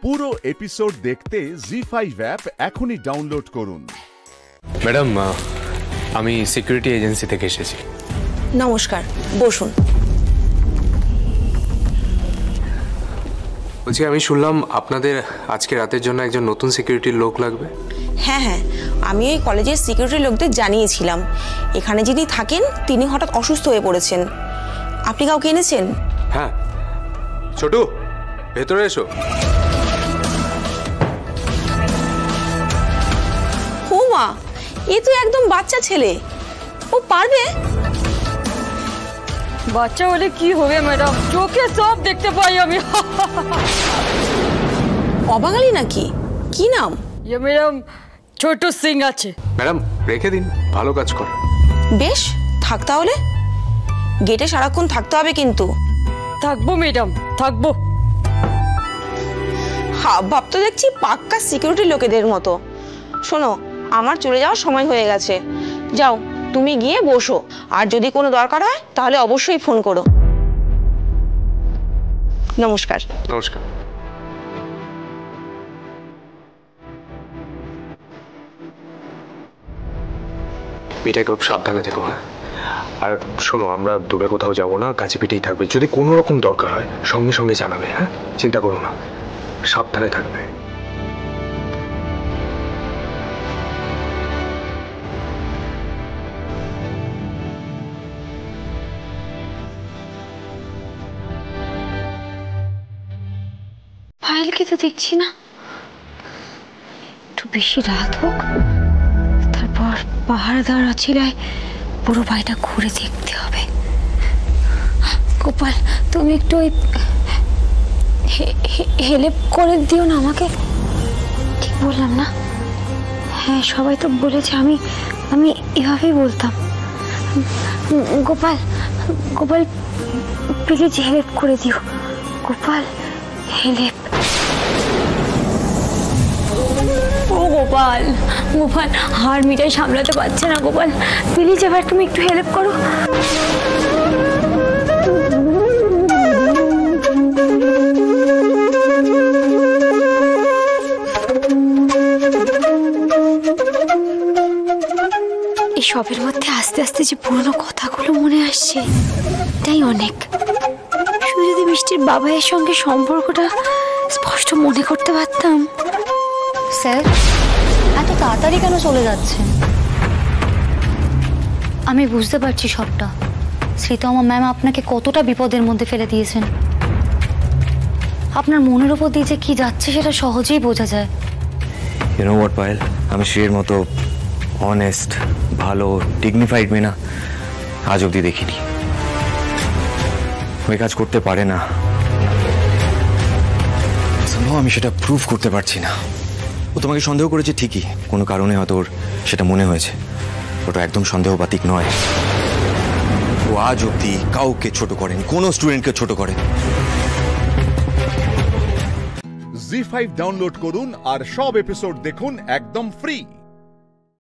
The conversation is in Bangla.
পুরো এপিসোড দেখতে জি5 অ্যাপ এখনই ডাউনলোড করুন। ম্যাডাম, আমি সিকিউরিটি এজেন্সি থেকে এসেছি। নমস্কার, বসুন। বলছি, আমি শুনলাম আপনাদের আজকে রাতের জন্য একজন নতুন সিকিউরিটির লোক লাগবে। হ্যাঁ, আমি এই কলেজের সিকিউরিটি লোকদের জানিয়েছিলাম। এখানে যিনি থাকেন তিনি হঠাৎ অসুস্থ হয়ে পড়েছেন। আপনি কাউকে এনেছেন? হ্যাঁ, ছোটু ভেতরে এসো। ও মা, এ তো একদম বাচ্চা ছেলে, ও পারবে? বাচ্চা হলে কি হবে ম্যাডাম, চোখে সব দেখতে পাই আমি। অবাঙালি নাকি? কি নাম? ইয়ে ম্যাডাম, ছোট সিং আছে। ম্যাডাম রেখে দিন, ভালো কাজ করে। বেশ, থাক তাহলে। গেটে সারাক্ষণ থাকতে হবে কিন্তু। থাকবো ম্যাডাম, থাকবো। ভাব তো দেখছি পাক্কা সিকিউরিটি লোকেদের মতো। শোনো, আমার চলে যাওয়ার সময় হয়ে গেছে। যাও, তুমি গিয়ে বসো, আর যদি কোনো দরকার হয় তাহলে অবশ্যই ফোন করো। নমস্কার। নমস্কার। মেয়েটাকে খুব সাবধানে থেকো। আর শোনো, আমরা দূরে কোথাও যাবো না, কাছে পিঠেই থাকবে। যদি কোনো রকম দরকার হয় সঙ্গে সঙ্গে জানাবে। হ্যাঁ, চিন্তা করো না, সাবধানে থাকবে। পায়েলকে তো দেখছি না। একটু বেশি রাত হোক, তারপর পাহারাদার আছিলায় পুরো বাড়িটা ঘুরে দেখতে হবে। গোপাল, তুমি একটু ওই হেল্প করে দিও না আমাকে। ঠিক বললাম না? হ্যাঁ, সবাই তো বলেছে, আমি এভাবেই বলতাম। গোপাল, গোপাল প্লিজ হেল্প করে দিও। গোপাল, হেল্প। ও গোপাল, গোপাল হার মিটাই সামলাতে পারছে না। গোপাল প্লিজ এবার তুমি একটু হেল্প করো। এই সবের মধ্যে আস্তে আস্তে যে পুরনো কথাগুলো মনে আসছে, এটাই অনেক। শুধু যদি মিষ্টির বাবাইয়ের সঙ্গে সম্পর্কটা স্পষ্ট মনে করতে পারতাম। স্যার, এত তাড়াতাড়ি কেন চলে যাচ্ছেন? আমি বুঝতে পারছি সবটা। শ্রীতমা ম্যাম আপনাকে কতটা বিপদের মধ্যে ফেলে দিয়েছেন। আপনার মনের উপর দিয়ে যে কি যাচ্ছে সেটা সহজেই বোঝা যায়। ইউ নো হোয়াট পায়েল, আমি শ্রীর মতো অনেস্ট, ভালো, ডিগনিফাইড মেয়ে না আজ অব্দি দেখিনি। ওই কাজ করতে পারে না। আমি সেটা প্রুভ করতে পারছি না। ও তোমাকে সন্দেহ করেছে ঠিকই, কোনো কারণে হয়তো ওর সেটা মনে হয়েছে। ওটা একদম সন্দেহবাতিক নয়। ও আজ অব্দি কাউকে ছোট করেনি, কোনো স্টুডেন্টকে ছোট করেনি। জি5 ডাউনলোড করুন আর সব এপিসোড দেখুন একদম ফ্রি।